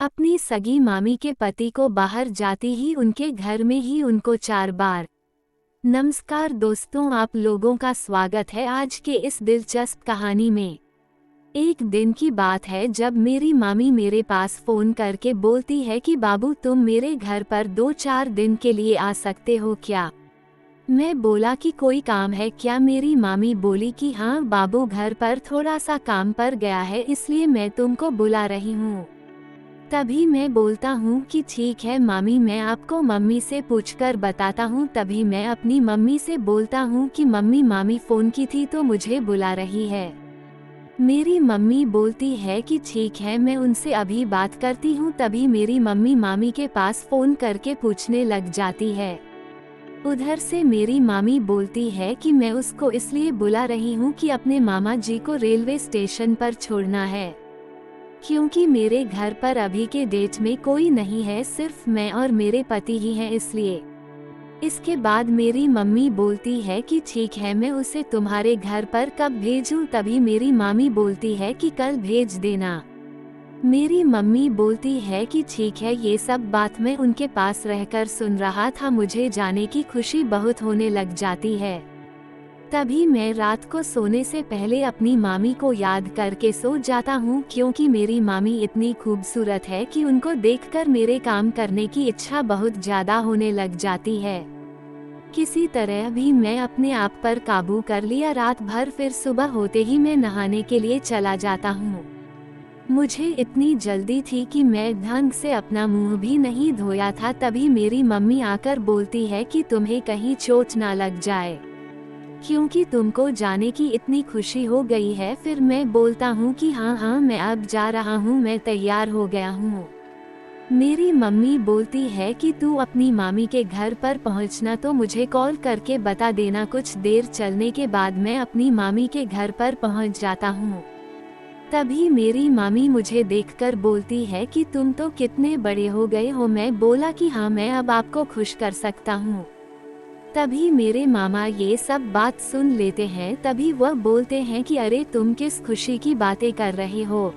अपनी सगी मामी के पति को बाहर जाते ही उनके घर में ही उनको 4 बार। नमस्कार दोस्तों, आप लोगों का स्वागत है आज के इस दिलचस्प कहानी में। एक दिन की बात है जब मेरी मामी मेरे पास फोन करके बोलती है कि बाबू तुम मेरे घर पर 2-4 दिन के लिए आ सकते हो क्या। मैं बोला कि कोई काम है क्या। मेरी मामी बोली कि हाँ बाबू, घर पर थोड़ा सा काम पड़ गया है इसलिए मैं तुमको बुला रही हूँ। तभी मैं बोलता हूँ कि ठीक है मामी, मैं आपको मम्मी से पूछकर बताता हूँ। तभी मैं अपनी मम्मी से बोलता हूँ कि मम्मी, मामी फ़ोन की थी तो मुझे बुला रही है। मेरी मम्मी बोलती है कि ठीक है, मैं उनसे अभी बात करती हूँ। तभी मेरी मम्मी मामी के पास फ़ोन करके पूछने लग जाती है। उधर से मेरी मामी बोलती है कि मैं उसको इसलिए बुला रही हूँ कि अपने मामा जी को रेलवे स्टेशन पर छोड़ना है, क्योंकि मेरे घर पर अभी के डेट में कोई नहीं है, सिर्फ मैं और मेरे पति ही हैं इसलिए। इसके बाद मेरी मम्मी बोलती है कि ठीक है, मैं उसे तुम्हारे घर पर कब भेजूं। तभी मेरी मामी बोलती है कि कल भेज देना। मेरी मम्मी बोलती है कि ठीक है। ये सब बात मैं उनके पास रहकर सुन रहा था। मुझे जाने की खुशी बहुत होने लग जाती है। तभी मैं रात को सोने से पहले अपनी मामी को याद करके सो जाता हूँ, क्योंकि मेरी मामी इतनी खूबसूरत है कि उनको देखकर मेरे काम करने की इच्छा बहुत ज्यादा होने लग जाती है। किसी तरह भी मैं अपने आप पर काबू कर लिया रात भर। फिर सुबह होते ही मैं नहाने के लिए चला जाता हूँ। मुझे इतनी जल्दी थी कि मैं ढंग से अपना मुंह भी नहीं धोया था। तभी मेरी मम्मी आकर बोलती है कि तुम्हें कहीं चोट ना लग जाए, क्योंकि तुमको जाने की इतनी खुशी हो गई है। फिर मैं बोलता हूँ कि हाँ मैं अब जा रहा हूँ, मैं तैयार हो गया हूँ। मेरी मम्मी बोलती है कि तू अपनी मामी के घर पर पहुँचना तो मुझे कॉल करके बता देना। कुछ देर चलने के बाद मैं अपनी मामी के घर पर पहुँच जाता हूँ। तभी मेरी मामी मुझे देखकर बोलती है कि तुम तो कितने बड़े हो गए हो। मैं बोला कि हाँ, मैं अब आपको खुश कर सकता हूँ। तभी मेरे मामा ये सब बात सुन लेते हैं। तभी वह बोलते हैं कि अरे तुम किस खुशी की बातें कर रहे हो।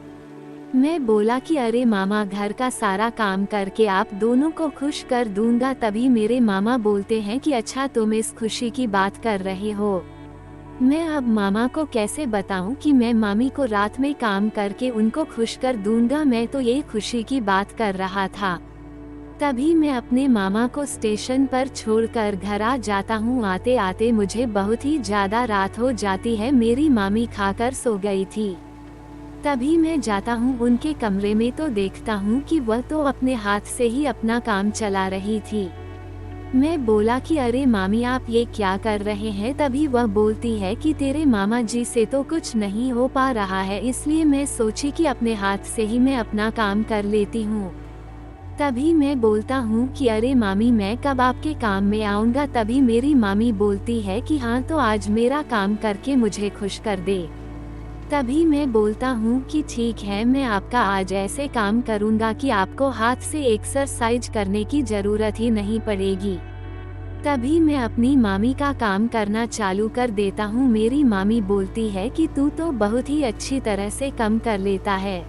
मैं बोला कि अरे मामा, घर का सारा काम करके आप दोनों को खुश कर दूंगा। तभी मेरे मामा बोलते हैं कि अच्छा, तुम इस खुशी की बात कर रहे हो। मैं अब मामा को कैसे बताऊं कि मैं मामी को रात में काम करके उनको खुश कर दूंगा। मैं तो ये खुशी की बात कर रहा था। तभी मैं अपने मामा को स्टेशन पर छोड़कर घर आ जाता हूँ। आते आते मुझे बहुत ही ज्यादा रात हो जाती है। मेरी मामी खाकर सो गई थी। तभी मैं जाता हूँ उनके कमरे में तो देखता हूँ कि वह तो अपने हाथ से ही अपना काम चला रही थी। मैं बोला कि अरे मामी, आप ये क्या कर रहे हैं। तभी वह बोलती है कि तेरे मामा जी से तो कुछ नहीं हो पा रहा है, इसलिए मैं सोची कि अपने हाथ से ही मैं अपना काम कर लेती हूँ। तभी मैं बोलता हूँ कि अरे मामी, मैं कब आपके काम में आऊँगा। तभी मेरी मामी बोलती है कि हाँ, तो आज मेरा काम करके मुझे खुश कर दे। तभी मैं बोलता हूँ कि ठीक है, मैं आपका आज ऐसे काम करूँगा कि आपको हाथ से एक्सरसाइज करने की ज़रूरत ही नहीं पड़ेगी। तभी मैं अपनी मामी का काम करना चालू कर देता हूँ। मेरी मामी बोलती है कि तू तो बहुत ही अच्छी तरह से काम कर लेता है।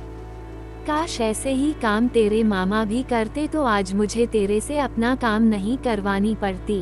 काश ऐसे ही काम तेरे मामा भी करते तो आज मुझे तेरे से अपना काम नहीं करवानी पड़ती।